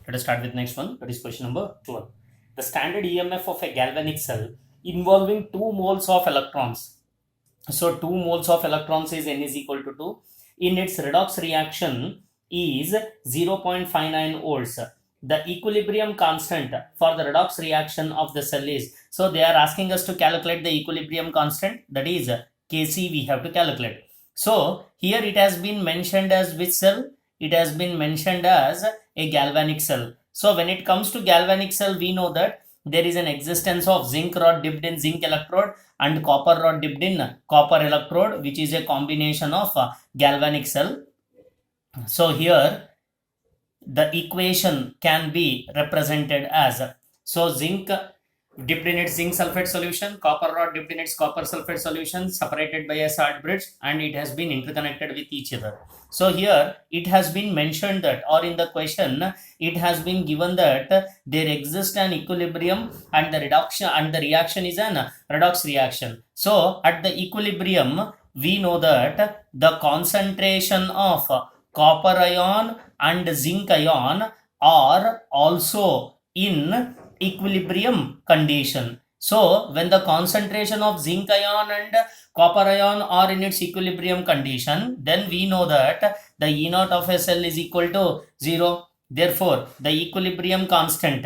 Let us start with next one. That is question number 12. The standard EMF of a galvanic cell involving 2 moles of electrons. So 2 moles of electrons is N is equal to 2. In its redox reaction is 0.59 volts. The equilibrium constant for the redox reaction of the cell is, so they are asking us to calculate the equilibrium constant, that is Kc we have to calculate. So here it has been mentioned as which cell? It has been mentioned as a galvanic cell. So when it comes to galvanic cell, we know that there is an existence of zinc rod dipped in zinc electrode and copper rod dipped in copper electrode, which is a combination of galvanic cell. So here the equation can be represented as, so zinc dipped in its zinc sulfate solution, copper rod dipped in its copper sulfate solution, separated by a salt bridge, and it has been interconnected with each other. So here it has been mentioned that, or in the question it has been given that there exists an equilibrium and the reaction is an redox reaction. So at the equilibrium we know that the concentration of copper ion and zinc ion are also in equilibrium condition. So when the concentration of zinc ion and copper ion are in its equilibrium condition, then we know that the E naught of a cell is equal to 0. Therefore the equilibrium constant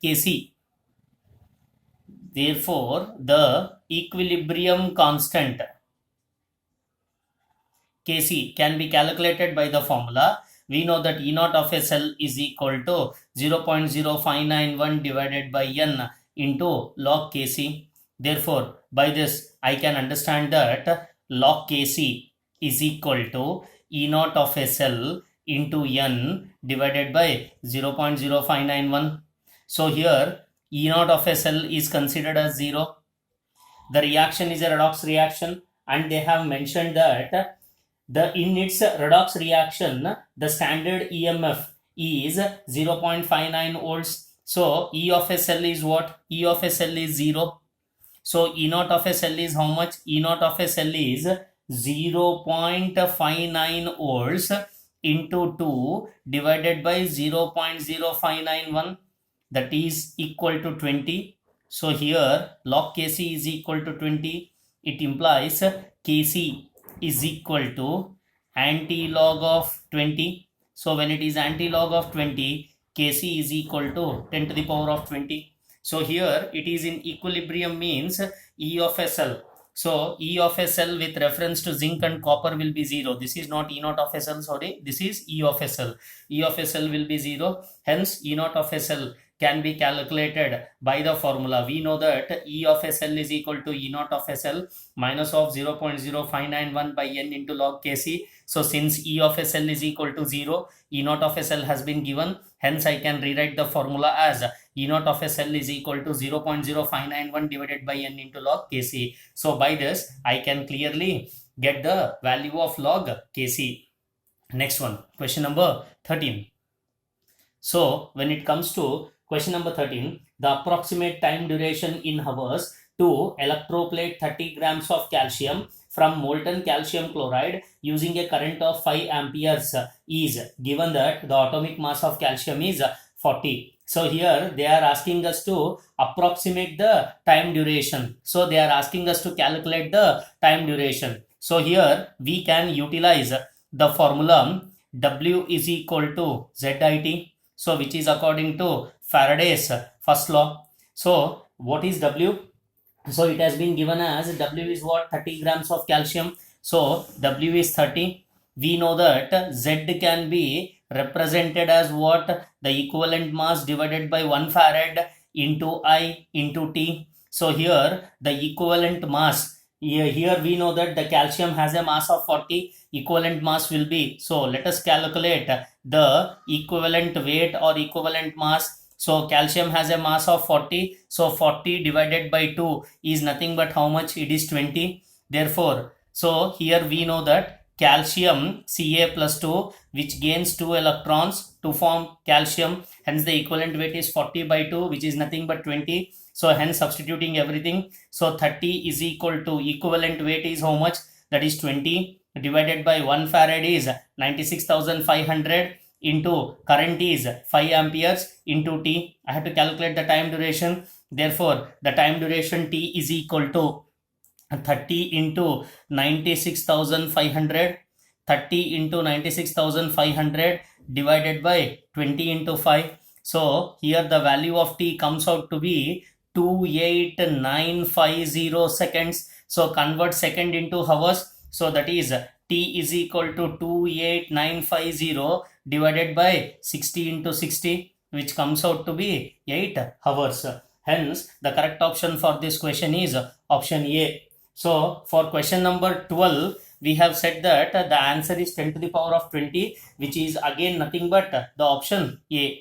Kc, therefore the equilibrium constant Kc can be calculated by the formula. We know that E naught of a cell is equal to 0.0591 divided by n into log Kc. Therefore, by this I can understand that log Kc is equal to E naught of a cell into n divided by 0.0591. So here E naught of a cell is considered as 0. The reaction is a redox reaction, and they have mentioned that in its redox reaction, the standard EMF is 0.59 volts. So E of a cell is what? E of a cell is 0. So E naught of a cell is how much? E naught of a cell is 0.59 volts into 2 divided by 0.0591, that is equal to 20. So here log Kc is equal to 20. It implies Kc is equal to anti-log of 20. So when it is anti-log of 20, Kc is equal to 10 to the power of 20. So here it is in equilibrium means E of a cell. So E of a cell with reference to zinc and copper will be 0. This is not E naught of a cell, sorry. This is E of a cell. E of a cell will be 0. Hence E naught of a cell can be calculated by the formula. We know that E of a cell is equal to E naught of a cell minus of 0.0591 by n into log Kc. So since E of a cell is equal to 0, E naught of a cell has been given. Hence I can rewrite the formula as E naught of a cell is equal to 0.0591 divided by n into log Kc. So by this I can clearly get the value of log Kc. Next one, question number 13. So when it comes to question number 13, the approximate time duration in hours to electroplate 30 grams of calcium from molten calcium chloride using a current of 5 amperes is given that the atomic mass of calcium is 40. So here they are asking us to approximate the time duration. So they are asking us to calculate the time duration. So here we can utilize the formula W is equal to ZIT. So which is according to Faraday's first law. So what is W? So it has been given as W is what? 30 grams of calcium. So W is 30. We know that Z can be represented as what? The equivalent mass divided by 1 farad into I into T. So here the equivalent mass, here we know that the calcium has a mass of 40. Equivalent mass will be, so let us calculate the equivalent weight or equivalent mass. So calcium has a mass of 40. So 40 divided by 2 is nothing but how much? It is 20. Therefore, so here we know that calcium Ca plus 2, which gains 2 electrons to form calcium. Hence the equivalent weight is 40 by 2, which is nothing but 20. So hence substituting everything. So 30 is equal to equivalent weight is how much? That is 20. divided by 1 farad is 96,500 into current is 5 amperes into T. I have to calculate the time duration. Therefore, the time duration T is equal to 30 into 96,500. 30 into 96,500 divided by 20 into 5. So here the value of T comes out to be 28950 seconds. So convert second into hours. So that is T is equal to 28950 divided by 60 into 60, which comes out to be 8 hours. Hence, the correct option for this question is option A. So for question number 12, we have said that the answer is 10 to the power of 20, which is again nothing but the option A.